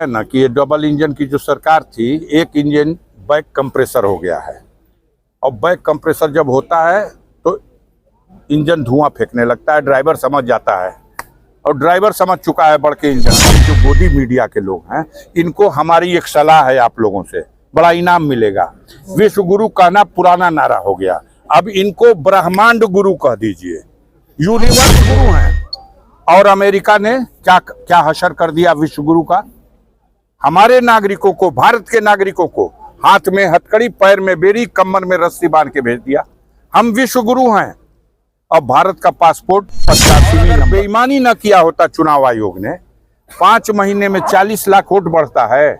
है ना कि ये डबल इंजन की जो सरकार थी, एक इंजन बैक कंप्रेसर हो गया है। और बैक कंप्रेसर जब होता है तो इंजन धुआं फेंकने लगता है, ड्राइवर समझ जाता है और ड्राइवर समझ चुका है बड़के इंजन। जो गोदी मीडिया के लोग हैं, इनको हमारी एक सलाह है आप लोगों से, बड़ा इनाम मिलेगा। विश्व गुरु कहना पुराना नारा हो गया, अब इनको ब्रह्मांड गुरु कह दीजिए, यूनिवर्स गुरु हैं। और अमेरिका ने क्या क्या हशर कर दिया विश्व गुरु का। हमारे नागरिकों को, भारत के नागरिकों को हाथ में हथकड़ी, पैर में बेड़ी, कमर में रस्सी बांध के भेज दिया। हम विश्व गुरु हैं और भारत का पासपोर्ट 85वीं नंबर। बेईमानी न किया होता चुनाव आयोग ने, 5 महीने में 40 लाख वोट बढ़ता है।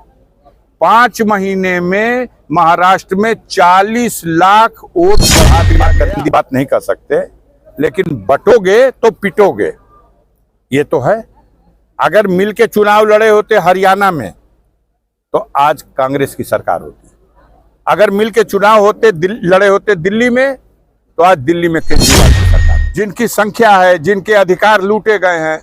5 महीने में महाराष्ट्र में 40 लाख वोट बढ़ा दिया। बात नहीं कर सकते, लेकिन बटोगे तो पिटोगे, ये तो है। अगर मिल के चुनाव लड़े होते हरियाणा में तो आज कांग्रेस की सरकार होती। अगर मिल के चुनाव लड़े होते दिल्ली में तो आज दिल्ली में केजरीवाल की सरकार। जिनकी संख्या है, जिनके अधिकार लूटे गए हैं,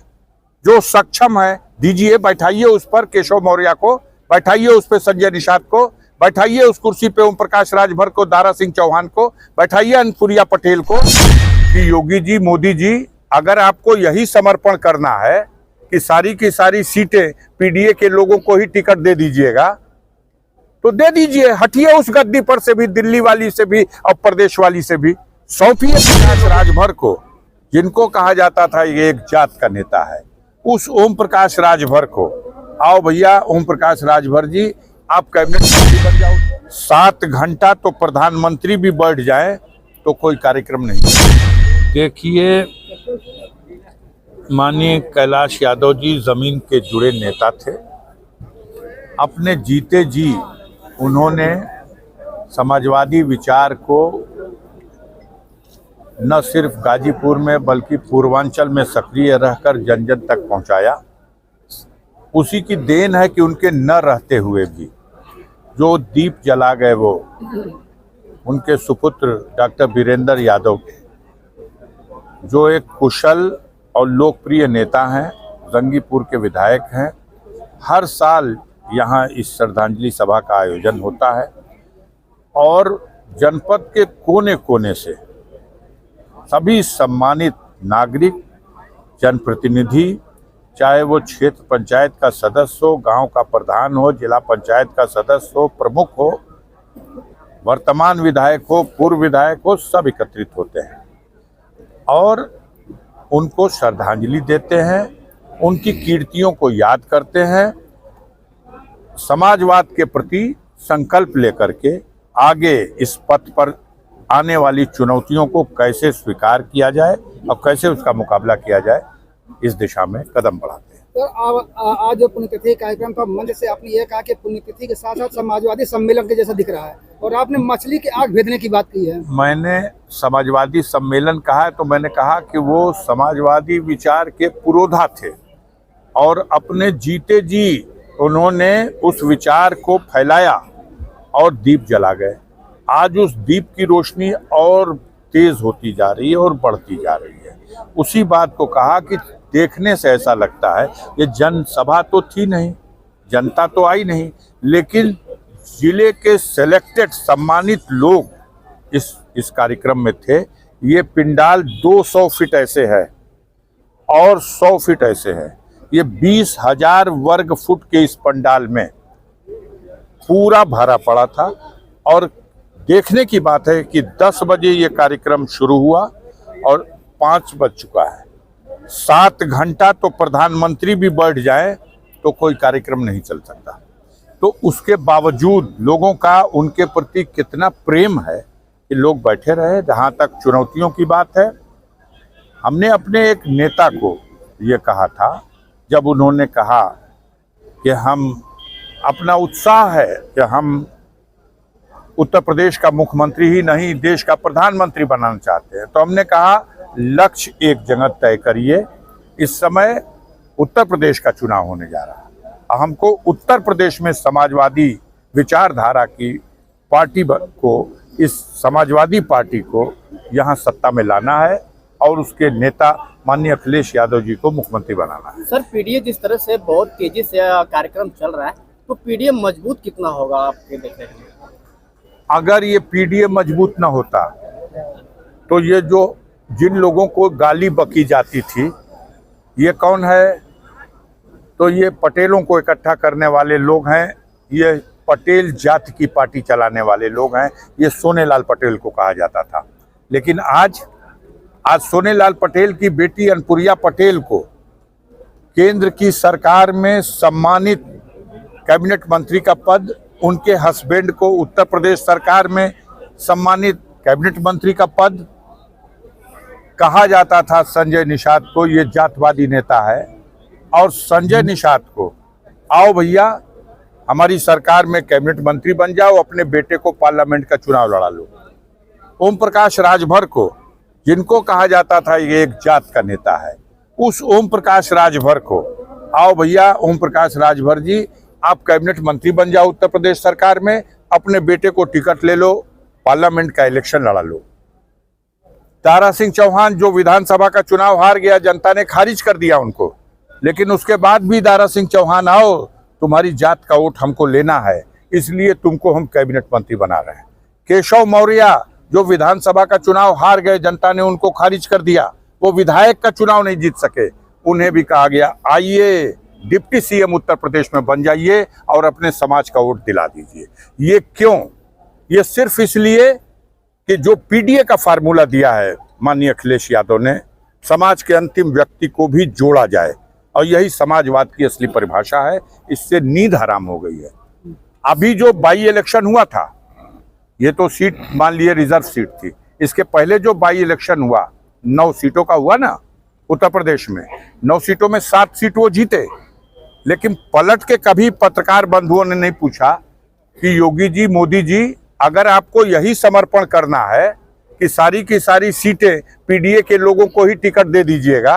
जो सक्षम है, दीजिए, बैठाइए उस पर केशव मौर्य को, बैठाइए उस पर संजय निषाद को, बैठाइए उस कुर्सी पे ओम प्रकाश राजभर को, दारा सिंह चौहान को, बैठाइए अनुप्रिया पटेल को। कि योगी जी, मोदी जी, अगर आपको यही समर्पण करना है कि सारी की सारी सीटें पीडीए के लोगों को ही टिकट दे दीजिएगा, तो दे दीजिए। हटिए उस गद्दी पर से भी, दिल्ली वाली से भी और प्रदेश वाली से भी। सौंपिए प्रकाश राजभर को, जिनको कहा जाता था ये एक जात का नेता है, उस ओम प्रकाश राजभर को। आओ भैया ओम प्रकाश राजभर जी, आप कैबिनेट मंत्री बन जाओ। 7 घंटा तो प्रधानमंत्री भी बैठ जाए तो कोई कार्यक्रम नहीं। देखिए, माननीय कैलाश यादव जी जमीन के जुड़े नेता थे। अपने जीते जी उन्होंने समाजवादी विचार को न सिर्फ गाजीपुर में बल्कि पूर्वांचल में सक्रिय रहकर जन जन तक पहुंचाया। उसी की देन है कि उनके न रहते हुए भी जो दीप जला गए वो उनके सुपुत्र डॉक्टर वीरेंद्र यादव, जो एक कुशल और लोकप्रिय नेता हैं, जंगीपुर के विधायक हैं। हर साल यहाँ इस श्रद्धांजलि सभा का आयोजन होता है और जनपद के कोने कोने से सभी सम्मानित नागरिक, जनप्रतिनिधि, चाहे वो क्षेत्र पंचायत का सदस्य हो, गांव का प्रधान हो, जिला पंचायत का सदस्य हो, प्रमुख हो, वर्तमान विधायक हो, पूर्व विधायक हो, सब एकत्रित होते हैं और उनको श्रद्धांजलि देते हैं, उनकी कीर्तियों को याद करते हैं, समाजवाद के प्रति संकल्प लेकर के आगे इस पथ पर आने वाली चुनौतियों को कैसे स्वीकार किया जाए और कैसे उसका मुकाबला किया जाए, इस दिशा में कदम बढ़ाते हैं। तो आज जो पुण्यतिथि कार्यक्रम था, मंच से आपने ये कहा कि पुण्यतिथि के साथ साथ समाजवादी सम्मेलन के जैसा दिख रहा है और आपने मछली की आग भेदने की बात की है। मैंने समाजवादी सम्मेलन कहा है तो मैंने कहा कि वो समाजवादी विचार के पुरोधा थे और अपने जीते जी उन्होंने उस विचार को फैलाया और दीप जला गए। आज उस दीप की रोशनी और तेज होती जा रही है और बढ़ती जा रही है। उसी बात को कहा कि देखने से ऐसा लगता है ये जनसभा तो थी नहीं, जनता तो आई नहीं, लेकिन जिले के सिलेक्टेड सम्मानित लोग इस कार्यक्रम में थे। ये पिंडाल 200 फीट ऐसे है और 100 फीट ऐसे है। ये 20,000 वर्ग फुट के इस पंडाल में पूरा भरा पड़ा था और देखने की बात है कि 10 बजे ये कार्यक्रम शुरू हुआ और 5 बज चुका है। 7 घंटा तो प्रधानमंत्री भी बैठ जाए तो कोई कार्यक्रम नहीं चल सकता। तो उसके बावजूद लोगों का उनके प्रति कितना प्रेम है कि लोग बैठे रहे। जहाँ तक चुनौतियों की बात है, हमने अपने एक नेता को ये कहा था जब उन्होंने कहा कि हम अपना उत्साह है कि हम उत्तर प्रदेश का मुख्यमंत्री ही नहीं देश का प्रधानमंत्री बनाना चाहते हैं, तो हमने कहा लक्ष्य एक जगह तय करिए। इस समय उत्तर प्रदेश का चुनाव होने जा रहा है, हमको उत्तर प्रदेश में समाजवादी विचारधारा की पार्टी को, इस समाजवादी पार्टी को यहाँ सत्ता में लाना है और उसके नेता माननीय अखिलेश यादव जी को मुख्यमंत्री बनाना है। सर पीडीए जिस तरह से बहुत तेजी से कार्यक्रम चल रहा है, तो पीडीए मजबूत कितना होगा आपके देखने में? अगर ये पीडीए मजबूत ना होता तो ये जो जिन लोगों को गाली बकी जाती थी, ये कौन है? तो ये पटेलों को इकट्ठा करने वाले लोग हैं, ये पटेल जाति की पार्टी चलाने वाले लोग हैं। ये सोनेलाल पटेल को कहा जाता था, लेकिन आज सोनेलाल पटेल की बेटी अनुप्रिया पटेल को केंद्र की सरकार में सम्मानित कैबिनेट मंत्री का पद, उनके हस्बैंड को उत्तर प्रदेश सरकार में सम्मानित कैबिनेट मंत्री का पद, कहा जाता था संजय निषाद को ये जातवादी नेता है, और संजय निषाद को आओ भैया हमारी सरकार में कैबिनेट मंत्री बन जाओ, अपने बेटे को पार्लियामेंट का चुनाव लड़ा लो। ओम प्रकाश राजभर को, जिनको कहा जाता था ये एक जात का नेता है, उस ओम प्रकाश राजभर को आओ भैया ओम प्रकाश राजभर जी आप कैबिनेट मंत्री बन जाओ उत्तर प्रदेश सरकार में, अपने बेटे को टिकट ले लो, पार्लियामेंट का इलेक्शन लड़ा लो। दारा सिंह चौहान जो विधानसभा का चुनाव हार गया, जनता ने खारिज कर दिया उनको, लेकिन उसके बाद भी दारा सिंह चौहान आओ तुम्हारी जात का वोट हमको लेना है, इसलिए तुमको हम कैबिनेट मंत्री बना रहे हैं। केशव मौर्य जो विधानसभा का चुनाव हार गए, जनता ने उनको खारिज कर दिया, वो विधायक का चुनाव नहीं जीत सके, उन्हें भी कहा गया आइए डिप्टी सीएम उत्तर प्रदेश में बन जाइए और अपने समाज का वोट दिला दीजिए। ये क्यों? ये सिर्फ इसलिए कि जो पीडीए का फार्मूला दिया है माननीय अखिलेश यादव ने, समाज के अंतिम व्यक्ति को भी जोड़ा जाए, और यही समाजवाद की असली परिभाषा है। इससे नींद हराम हो गई है। अभी जो बाई इलेक्शन हुआ था, ये तो सीट मान लिए रिजर्व सीट थी, इसके पहले जो बाई इलेक्शन हुआ 9 सीटों का हुआ ना उत्तर प्रदेश में, 9 सीटों में 7 सीट वो जीते, लेकिन पलट के कभी पत्रकार बंधुओं ने नहीं पूछा कि योगी जी, मोदी जी, अगर आपको यही समर्पण करना है कि सारी की सारी सीटें पीडीए के लोगों को ही टिकट दे दीजिएगा,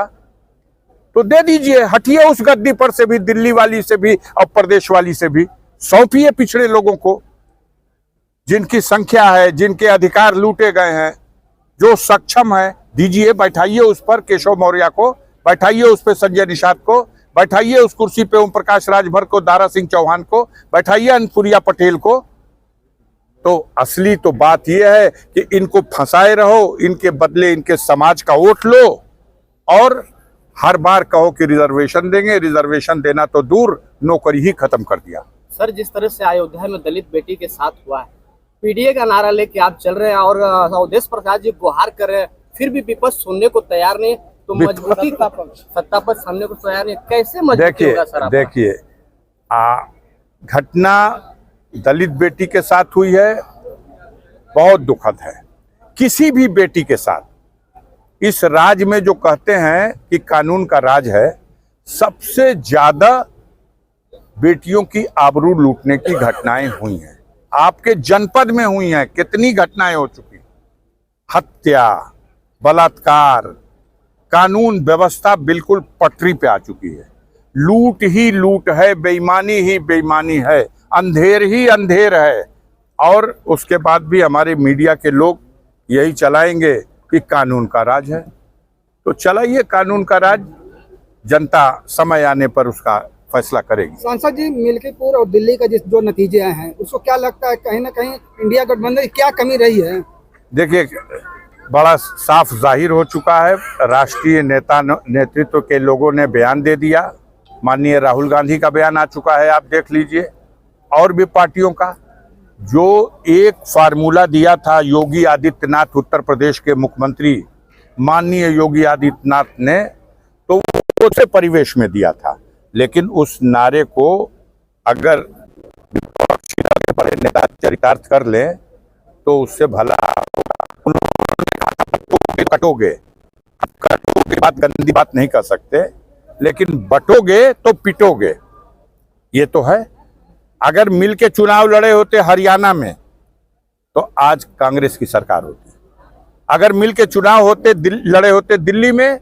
तो दे दीजिए, हटिए उस गद्दी पर से भी, दिल्ली वाली से भी और प्रदेश वाली से भी, सौंपिए पिछड़े लोगों को, जिनकी संख्या है, जिनके अधिकार लूटे गए हैं, जो सक्षम है, दीजिए, बैठाइए उस पर केशव मौर्य को, बैठाइए उस पर संजय निषाद को, बैठाइए उस कुर्सी पे ओम प्रकाश राजभर को, दारा सिंह चौहान को, बैठाइए अनुप्रिया पटेल को। तो असली तो बात यह है कि इनको फंसाए रहो, इनके बदले इनके समाज का वोट लो, और हर बार कहो कि रिजर्वेशन देंगे, रिजर्वेशन देना तो दूर, नौकरी ही खत्म कर दिया। सर जिस तरह से अयोध्या में दलित बेटी के साथ हुआ है, पीडीए का नारा लेके आप चल रहे हैं और अवधेश प्रसाद जी गुहार कर रहे हैं, फिर भी विपक्ष सुनने को तैयार नहीं, तो मजबूती सत्ता पर सामने को तैयार नहीं, कैसे मजबूती होगा सर? देखिए घटना दलित बेटी के साथ हुई है, बहुत दुखद है। किसी भी बेटी के साथ, इस राज में जो कहते हैं कि कानून का राज है, सबसे ज्यादा बेटियों की आबरू लूटने की घटनाएं हुई हैं। आपके जनपद में हुई हैं, कितनी घटनाएं हो चुकी, हत्या, बलात्कार, कानून व्यवस्था बिल्कुल पटरी पे आ चुकी है, लूट ही लूट है, बेईमानी ही बेईमानी है, अंधेर ही अंधेर है। और उसके बाद भी हमारे मीडिया के लोग यही चलाएंगे कि कानून का राज है, तो चलाइए कानून का राज, जनता समय आने पर उसका फैसला करेगी। सांसद जी, मिल्कीपुर और दिल्ली का जो नतीजे आए हैं, उसको क्या लगता है, कहीं ना कहीं इंडिया गठबंधन की क्या कमी रही है? देखिए, बड़ा साफ जाहिर हो चुका है, राष्ट्रीय नेतृत्व के लोगों ने बयान दे दिया, माननीय राहुल गांधी का बयान आ चुका है, आप देख लीजिए, और भी पार्टियों का। जो एक फार्मूला दिया था योगी आदित्यनाथ, उत्तर प्रदेश के मुख्यमंत्री माननीय योगी आदित्यनाथ ने, तो वो उसे परिवेश में दिया था, लेकिन उस नारे को अगर विपक्षी दल के बड़े नेता चरितार्थ कर लें तो उससे भला उन्होंने कहा कटोगे, कटोगे बात गंदी बात नहीं कर सकते, लेकिन बटोगे तो पिटोगे, ये तो है। अगर मिल के चुनाव लड़े होते हरियाणा में तो आज कांग्रेस की सरकार होती, अगर मिल के चुनाव होते लड़े होते दिल्ली में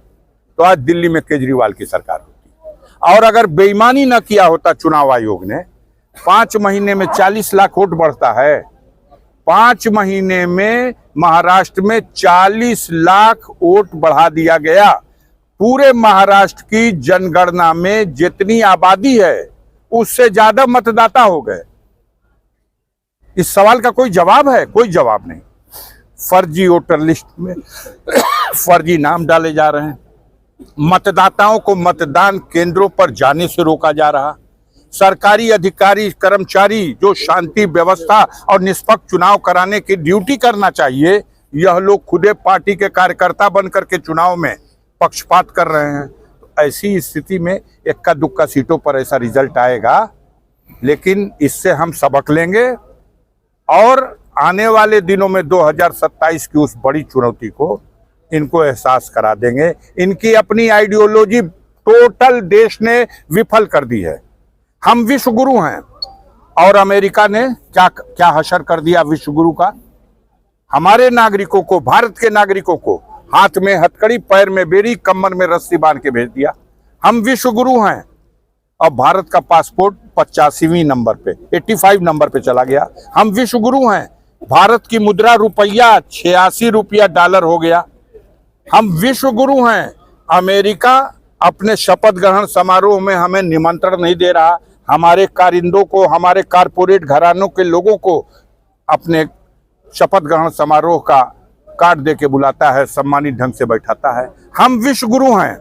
तो आज दिल्ली में केजरीवाल की सरकार होती। और अगर बेईमानी न किया होता चुनाव आयोग ने, 5 महीने में 40 लाख वोट बढ़ता है, 5 महीने में महाराष्ट्र में 40 लाख वोट बढ़ा दिया गया। पूरे महाराष्ट्र की जनगणना में जितनी आबादी है उससे ज्यादा मतदाता हो गए। इस सवाल का कोई जवाब है? कोई जवाब नहीं। फर्जी वोटर लिस्ट में फर्जी नाम डाले जा रहे हैं, मतदाताओं को मतदान केंद्रों पर जाने से रोका जा रहा, सरकारी अधिकारी कर्मचारी जो शांति व्यवस्था और निष्पक्ष चुनाव कराने की ड्यूटी करना चाहिए, यह लोग खुदे पार्टी के कार्यकर्ता बनकर के चुनाव में पक्षपात कर रहे हैं। तो ऐसी स्थिति में इक्का दुक्का सीटों पर ऐसा रिजल्ट आएगा, लेकिन इससे हम सबक लेंगे और आने वाले दिनों में 2027 की उस बड़ी चुनौती को इनको एहसास करा देंगे। इनकी अपनी आइडियोलॉजी टोटल देश ने विफल कर दी है। हम विश्व गुरु हैं और अमेरिका ने क्या क्या हशर कर दिया विश्व गुरु का। हमारे नागरिकों को, भारत के नागरिकों को हाथ में हथकड़ी, पैर में बेड़ी, कमर में रस्सी बांध के भेज दिया। हम विश्व गुरु हैं और भारत का पासपोर्ट 85वें नंबर पे, 85 नंबर पे चला गया। हम विश्व गुरु हैं। भारत की मुद्रा रुपया 86 रुपया डॉलर हो गया। हम विश्व गुरु हैं। अमेरिका अपने शपथ ग्रहण समारोह में हमें निमंत्रण नहीं दे रहा। हमारे कारिंदों को, हमारे कारपोरेट घरानों के लोगों को अपने शपथ ग्रहण समारोह का कार्ड दे के बुलाता है, सम्मानित ढंग से बैठाता है। हम विश्व गुरु हैं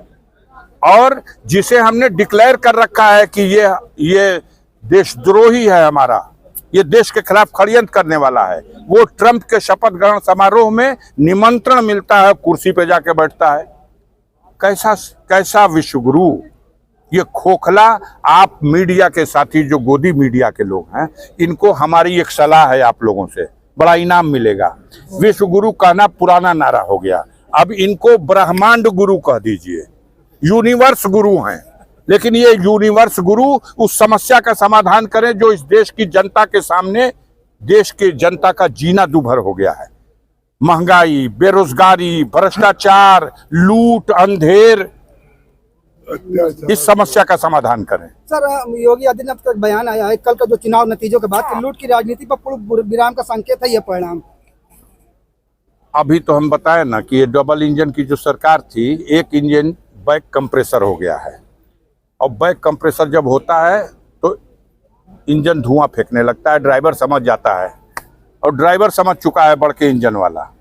और जिसे हमने डिक्लेयर कर रखा है कि ये देशद्रोही है, हमारा ये देश के खिलाफ षड्यंत्र करने वाला है, वो ट्रंप के शपथ ग्रहण समारोह में निमंत्रण मिलता है, कुर्सी पे जाके बैठता है। कैसा विश्व गुरु? ये खोखला। आप मीडिया के साथी जो गोदी मीडिया के लोग हैं, इनको हमारी एक सलाह है आप लोगों से, बड़ा इनाम मिलेगा। विश्व गुरु कहना पुराना नारा हो गया, अब इनको ब्रह्मांड गुरु कह दीजिए। यूनिवर्स गुरु हैं, लेकिन ये यूनिवर्स गुरु उस समस्या का समाधान करें जो इस देश की जनता के सामने, देश की जनता का जीना दूभर हो गया है। महंगाई, बेरोजगारी, भ्रष्टाचार, लूट, अंधेर, इस समस्या का समाधान करें। सर, योगी आदित्यनाथ का बयान आया है कल का जो चुनाव नतीजों के बाद कि लूट की राजनीति पर पूर्ण विराम का संकेत है ये परिणाम। अभी तो हम बताए ना कि ये डबल इंजन की जो सरकार थी, एक इंजन बैक कंप्रेसर हो गया है और बैक कंप्रेसर जब होता है तो इंजन धुआं फेंकने लगता है। ड्राइवर समझ जाता है और ड्राइवर समझ चुका है बड़के इंजन वाला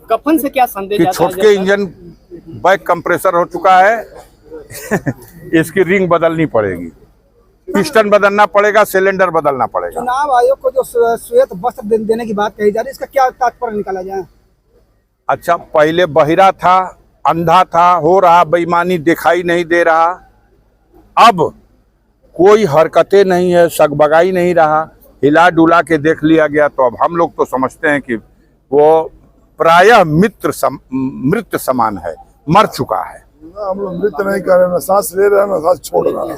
कफन से क्या संदेश कि जाता है? छोटके इंजन बैक कंप्रेसर हो चुका है इसकी रिंग बदलनी पड़ेगी, पिस्टन बदलना पड़ेगा, सिलेंडर बदलना पड़ेगा। चुनाव आयोग को जो श्वेत वस्त्र देने की बात कही जा रही है, इसका क्या तात्पर्य निकाला जाए? अच्छा, पहले बहिरा था, अंधा था, हो रहा बेईमानी, दिखाई नहीं दे रहा। अब कोई हरकतें नहीं है, सगबगाई नहीं रहा, हिला डुला के देख लिया गया। तो अब हम लोग तो समझते हैं कि वो प्रायः मृत समान है, मर चुका है। हम लोग नृत्य नहीं कर रहे, ना सांस ले रहे हैं, ना सांस छोड़ रहे हैं।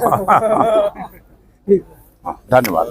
धन्यवाद।